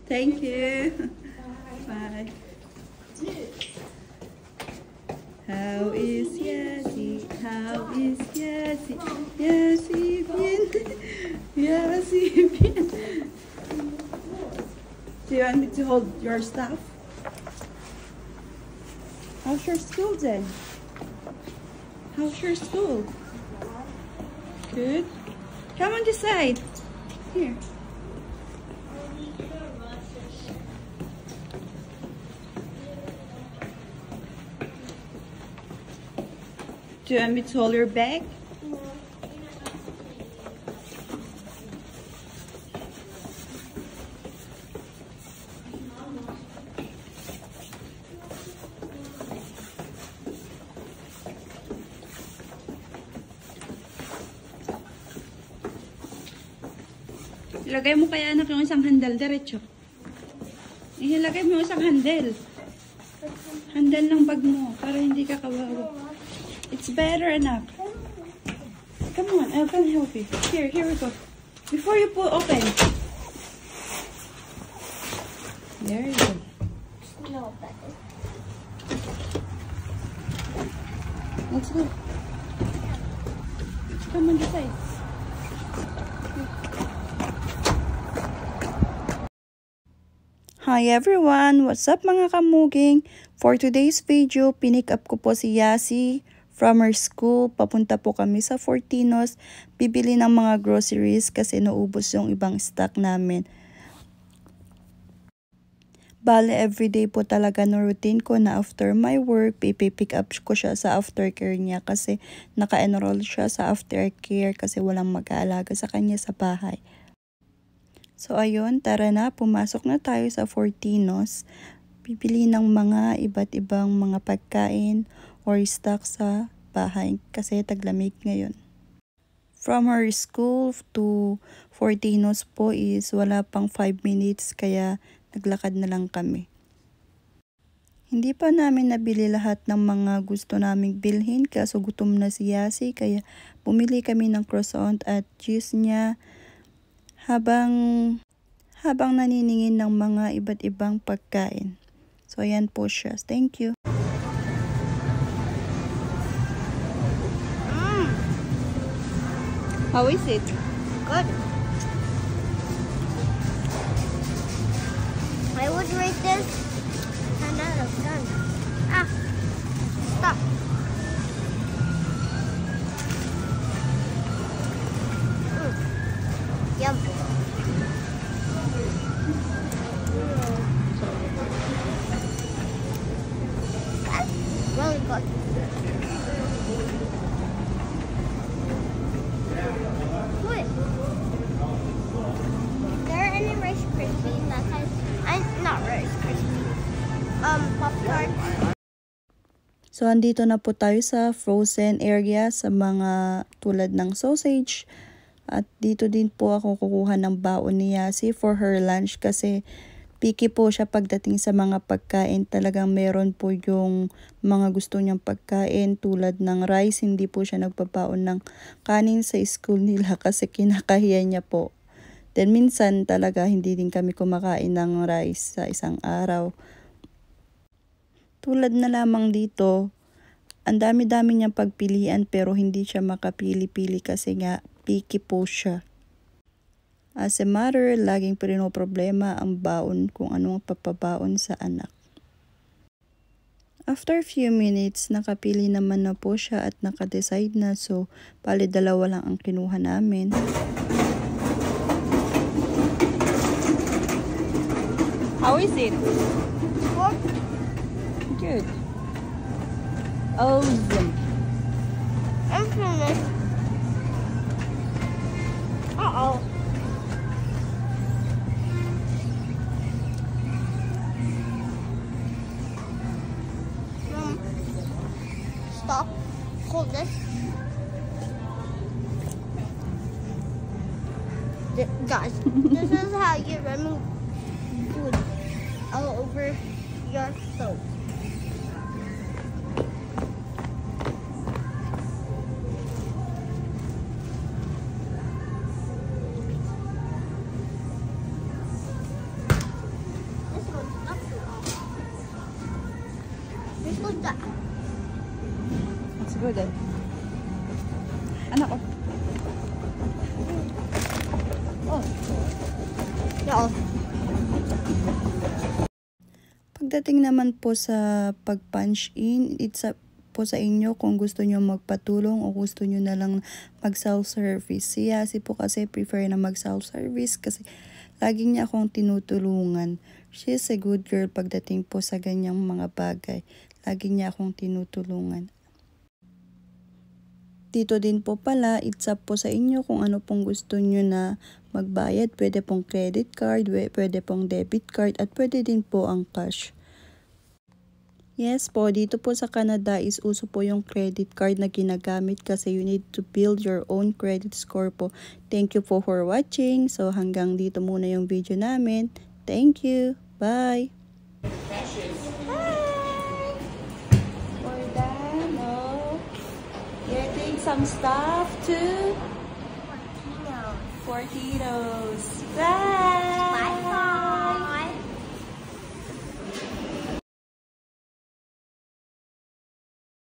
Thank you. Bye. How is Yasi? How is Yasi? Yasi bien. Yasi bien. Do you want me to hold your stuff? How's your school then? How's your school? Good. Come on this side. Here. Do you want me to hold your bag? Ilagay mo kaya anak yung isang handle diretso. Ilagay mo yung isang handle. Handle ng bag mo para hindi ka kawawa. It's better, anak. Come on, I can help you. Here we go. Before you open. There you go. No, but Let's go. Come on this side. Hi everyone! What's up mga kamuging? For today's video, pinick up ko po si Yasi from her school. Papunta po kami sa Fortinos. Bibili ng mga groceries kasi naubos yung ibang stock namin. Bale, everyday po talaga no routine ko na after my work, pipick up ko siya sa aftercare niya kasi naka-enroll siya sa aftercare kasi walang mag-aalaga sa kanya sa bahay. So ayun, tara na, pumasok na tayo sa Fortinos. Bibili ng mga iba't ibang mga pagkain or stock sa bahay kasi taglamig ngayon. From her school to Fortinos po is wala pang 5 minutes kaya naglakad na lang kami. Hindi pa namin nabili lahat ng mga gusto naming bilhin kaso gutom na si Yasi kaya bumili kami ng croissant at juice niya. Habang naniningin ng mga iba't ibang pagkain. So, ayan po siya. Thank you. How is it? good. I would rate this 10 out of 10. Ah, stop. Yum. That's really good. Wait. Is there any Rice Krispies that has? Not Rice Krispies. Pop-Tart. So, andito na po tayo sa frozen area sa mga tulad ng sausage. At dito din po ako kukuha ng baon ni Yasi for her lunch kasi picky po siya pagdating sa mga pagkain. Talagang meron po yung mga gusto niyang pagkain tulad ng rice. Hindi po siya nagpapaon ng kanin sa school nila kasi kinakahiya niya po. Then minsan talaga hindi din kami kumakain ng rice sa isang araw. Tulad na lamang dito, ang dami-dami niyang pagpilian pero hindi siya makapili-pili kasi nga picky po siya. As a mother, laging problema ang baon kung anong papabaon sa anak. After few minutes, nakapili naman na po siya at nakadecide na so pali dalawa lang ang kinuha namin. How is it? Good. Awesome. I'm finished. Uh-oh. Stop. Hold this. Guys, this is how you remove food all over your soap. Who's that? Let's go then. Anak ko. Oh. No. Pagdating naman po sa pag-punch in, it's up po sa inyo kung gusto nyo magpatulong o gusto nyo na lang mag-self-service. Si Yasi po kasi prefer na mag-self-service kasi lagi niya akong tinutulungan. She is a good girl pagdating po sa ganyang mga bagay. Lagi niya akong tinutulungan. Dito din po pala, it's up po sa inyo kung ano pong gusto nyo na magbayad. Pwede pong credit card, pwede pong debit card, at pwede din po ang cash. Yes po, dito po sa Canada is uso po yung credit card na ginagamit kasi you need to build your own credit score po. Thank you po for watching. So hanggang dito muna yung video namin. Thank you. Bye. We're done. Oh, getting some stuff too. For Tito's. Bye.